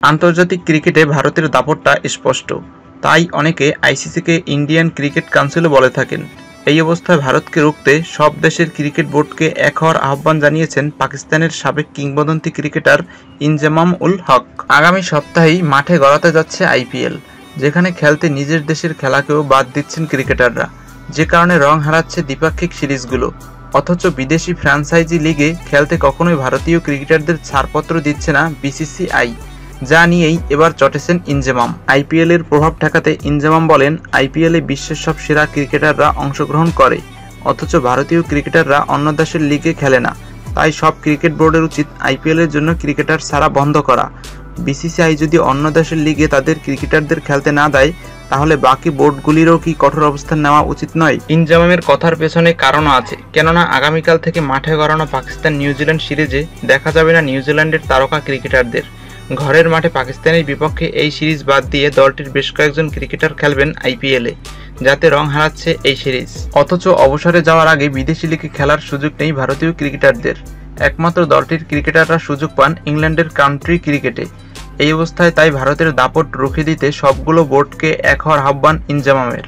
আন্তর্জাতিক ক্রিকেটে ভারতের দাপটটা স্পষ্ট, তাই অনেকে আইসিসিকে ইন্ডিয়ান ক্রিকেট কাউন্সিলও বলে থাকেন। এই অবস্থায় ভারতকে রুখতে সব দেশের ক্রিকেট বোর্ডকে এক হওয়ার আহ্বান জানিয়েছেন পাকিস্তানের সাবেক কিংবদন্তি ক্রিকেটার ইনজামাম উল হক। আগামী সপ্তাহেই মাঠে গড়াতে যাচ্ছে আইপিএল, যেখানে খেলতে নিজের দেশের খেলাকেও বাদ দিচ্ছেন ক্রিকেটাররা, যে কারণে রং হারাচ্ছে দ্বিপাক্ষিক সিরিজগুলো। অথচ বিদেশি ফ্র্যাঞ্চাইজি লিগে খেলতে কখনোই ভারতীয় ক্রিকেটারদের ছাড়পত্র দিচ্ছে না বিসিসিআই, যা নিয়েই এবার চটেছেন ইনজামাম। আইপিএলের প্রভাব ঠেকাতে ইনজামাম বলেন, আইপিএলে বিশ্বের সব সেরা ক্রিকেটাররা অংশগ্রহণ করে, অথচ ভারতীয় ক্রিকেটাররা অন্য দেশের লিগে খেলে না। তাই সব ক্রিকেট বোর্ডের উচিত আইপিএলের জন্য ক্রিকেটার ছাড়া বন্ধ করা। বিসিসিআই যদি অন্য দেশের লিগে তাদের ক্রিকেটারদের খেলতে না দেয়, তাহলে বাকি বোর্ডগুলিরও কি কঠোর অবস্থান নেওয়া উচিত নয়? ইনজামামের কথার পেছনে কারণও আছে, কেননা আগামীকাল থেকে মাঠে গড়ানো পাকিস্তান নিউজিল্যান্ড সিরিজে দেখা যাবে না নিউজিল্যান্ডের তারকা ক্রিকেটারদের। ঘরের মাঠে পাকিস্তানের বিপক্ষে এই সিরিজ বাদ দিয়ে দলটির বেশ কয়েকজন ক্রিকেটার খেলবেন আইপিএলে, যাতে রং হারাচ্ছে এই সিরিজ। অথচ অবসরে যাওয়ার আগে বিদেশি লিগে খেলার সুযোগ নেই ভারতীয় ক্রিকেটারদের। একমাত্র দলটির ক্রিকেটাররা সুযোগ পান ইংল্যান্ডের কান্ট্রি ক্রিকেটে। এই অবস্থায় তাই ভারতের দাপট রুখে দিতে সবগুলো বোর্ডকে এক হওয়ার আহ্বান ইনজামামের।